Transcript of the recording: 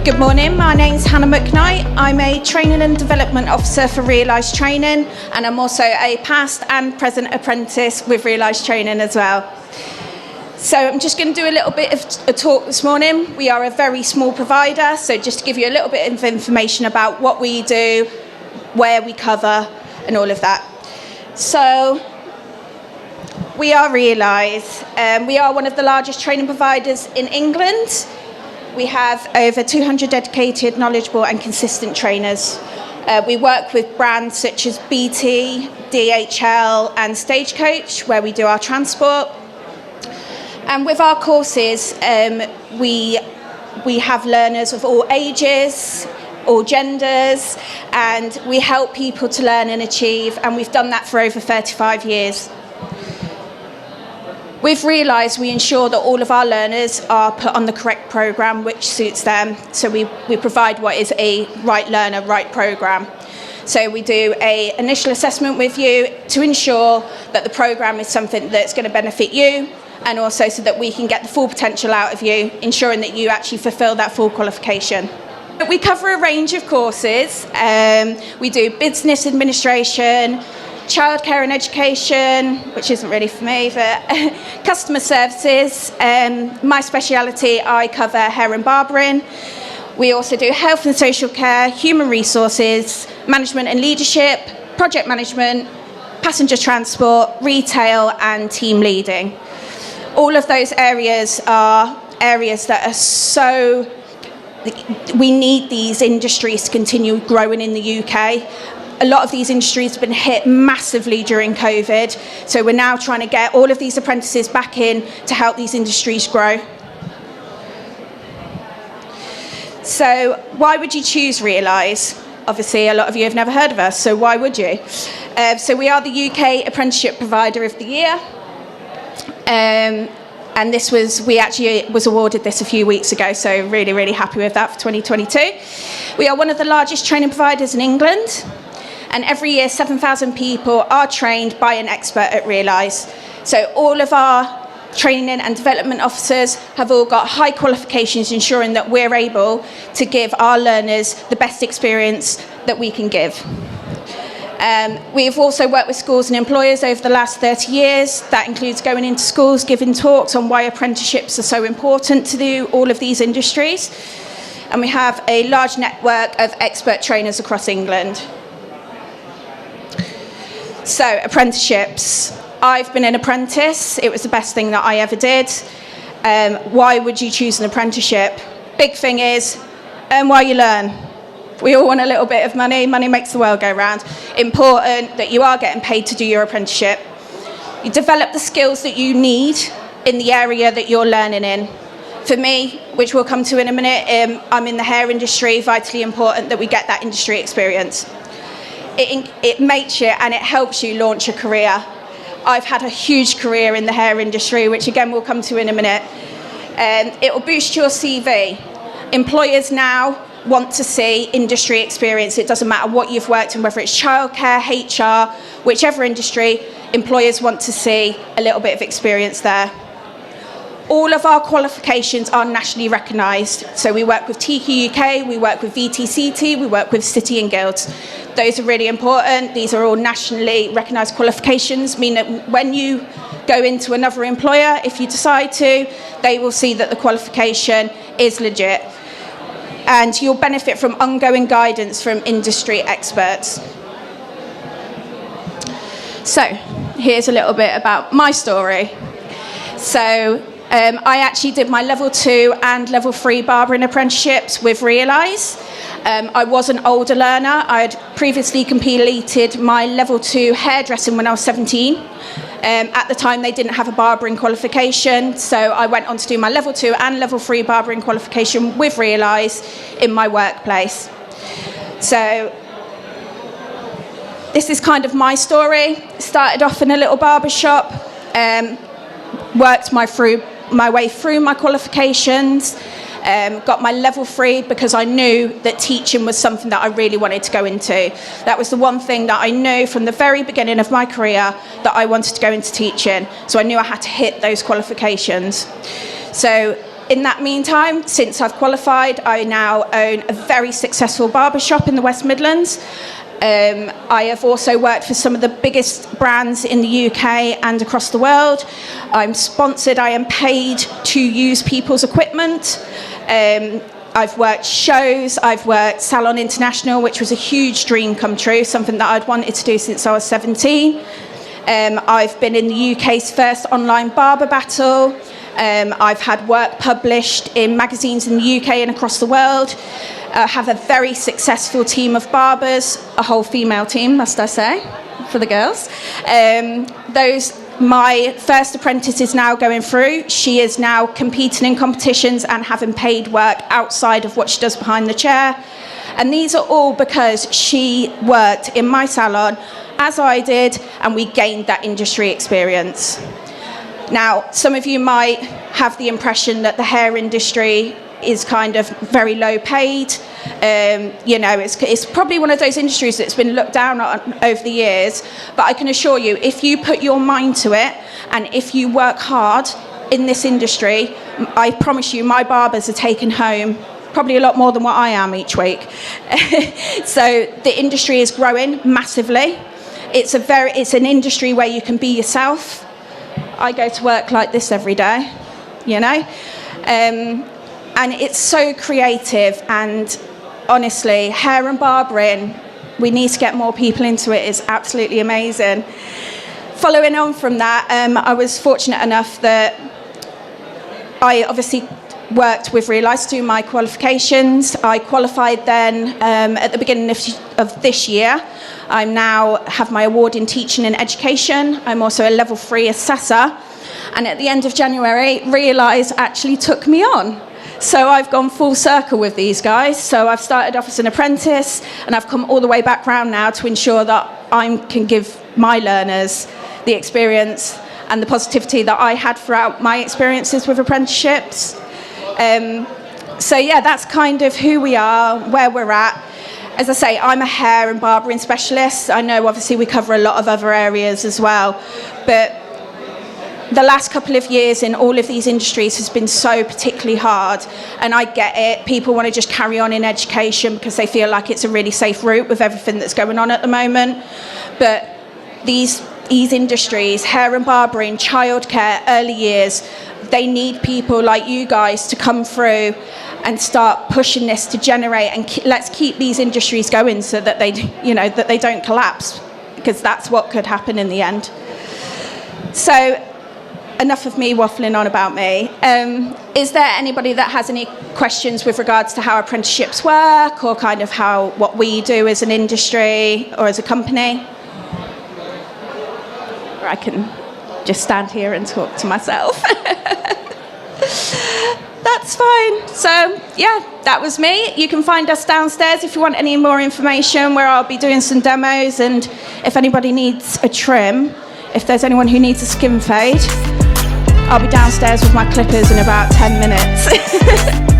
Good morning, my name's Hannah McKnight. I'm a Training and Development Officer for Realise Training, and I'm also a past and present apprentice with Realise Training as well. So I'm just going to do a little bit of a talk this morning. We are a very small provider, so just to give you a little bit of information about what we do, where we cover, and all of that. So we are Realise. We are one of the largest training providers in England. We have over 200 dedicated, knowledgeable and consistent trainers. We work with brands such as BT, DHL and Stagecoach, where we do our transport. And with our courses, we have learners of all ages, all genders, and we help people to learn and achieve, and we've done that for over 35 years. With Realise, we ensure that all of our learners are put on the correct programme which suits them. So we provide what is a right learner, right programme. So we do an initial assessment with you to ensure that the programme is something that's going to benefit you, and also so that we can get the full potential out of you, ensuring that you actually fulfil that full qualification. We cover a range of courses. We do business administration, childcare and education, which isn't really for me, but customer services. My speciality, I cover hair and barbering. We also do health and social care, human resources, management and leadership, project management, passenger transport, retail and team leading. All of those areas are areas that are so, we need these industries to continue growing in the UK. A lot of these industries have been hit massively during COVID, so we're now trying to get all of these apprentices back in to help these industries grow. So why would you choose Realise? Obviously, a lot of you have never heard of us, so why would you? So we are the UK Apprenticeship Provider of the Year. And we actually was awarded this a few weeks ago, so really, really happy with that for 2022. We are one of the largest training providers in England. And every year, 7,000 people are trained by an expert at Realise. So all of our training and development officers have all got high qualifications, ensuring that we're able to give our learners the best experience that we can give. We've also worked with schools and employers over the last 30 years. That includes going into schools, giving talks on why apprenticeships are so important to do all of these industries. And we have a large network of expert trainers across England. So, apprenticeships. I've been an apprentice. It was the best thing that I ever did. Why would you choose an apprenticeship? Big thing is, earn while you learn. We all want a little bit of money. Money makes the world go round. Important that you are getting paid to do your apprenticeship. You develop the skills that you need in the area that you're learning in. For me, which we'll come to in a minute, I'm in the hair industry. Vitally important that we get that industry experience. It makes you and it helps you launch a career. I've had a huge career in the hair industry, which again we'll come to in a minute. It will boost your CV. Employers now want to see industry experience. It doesn't matter what you've worked in, whether it's childcare, HR, whichever industry, employers want to see a little bit of experience there. All of our qualifications are nationally recognised. So we work with TQ UK, we work with VTCT, we work with City and Guilds. Those are really important. These are all nationally recognised qualifications, mean that when you go into another employer, if you decide to, they will see that the qualification is legit. And you'll benefit from ongoing guidance from industry experts. So here's a little bit about my story. So I actually did my level 2 and level 3 barbering apprenticeships with Realise. I was an older learner. I had previously completed my level 2 hairdressing when I was 17. At the time, they didn't have a barbering qualification, so I went on to do my level 2 and level 3 barbering qualification with Realise in my workplace. So this is kind of my story. Started off in a little barber shop, worked my way through my qualifications, got my level 3 because I knew that teaching was something that I really wanted to go into. That was the one thing that I knew from the very beginning of my career, that I wanted to go into teaching. So I knew I had to hit those qualifications. So In that meantime, since I've qualified, I now own a very successful barbershop in the West Midlands. I have also worked for some of the biggest brands in the UK and across the world. I'm sponsored, I am paid to use people's equipment. I've worked shows, I've worked Salon International, which was a huge dream come true, something that I'd wanted to do since I was 17. I've been in the UK's first online barber battle. I've had work published in magazines in the UK and across the world. I have a very successful team of barbers, a whole female team, must I say, for the girls. My first apprentice is now going through. She is now competing in competitions and having paid work outside of what she does behind the chair. And these are all because she worked in my salon as I did, and we gained that industry experience. Now, some of you might have the impression that the hair industry is kind of very low paid. It's probably one of those industries that's been looked down on over the years. But I can assure you, if you put your mind to it and if you work hard in this industry, I promise you my barbers are taking home probably a lot more than what I am each week. So the industry is growing massively. It's an industry where you can be yourself. I go to work like this every day, and it's so creative, and honestly, hair and barbering, we need to get more people into it. It's absolutely amazing. Following on from that, I was fortunate enough that I obviously worked with Realise to do my qualifications. I qualified then at the beginning of this year. I now have my award in teaching and education. I'm also a level 3 assessor. And at the end of January, Realise actually took me on. So I've gone full circle with these guys. So I've started off as an apprentice, and I've come all the way back round now to ensure that I can give my learners the experience and the positivity that I had throughout my experiences with apprenticeships. That's kind of who we are, where we're at. As I say, I'm a hair and barbering specialist. I know obviously we cover a lot of other areas as well, but the last couple of years in all of these industries has been so particularly hard, and I get it. People want to just carry on in education because they feel like it's a really safe route with everything that's going on at the moment. But these industries, hair and barbering, childcare, early years, they need people like you guys to come through and start pushing this to generate, and let's keep these industries going so that they don't collapse, because that's what could happen in the end. So enough of me waffling on about me. Is there anybody that has any questions with regards to how apprenticeships work, or kind of what we do as an industry or as a company? Or I can just stand here and talk to myself. That's fine. So, that was me. You can find us downstairs if you want any more information, where I'll be doing some demos, and if anybody needs a trim, if there's anyone who needs a skin fade, I'll be downstairs with my clippers in about 10 minutes.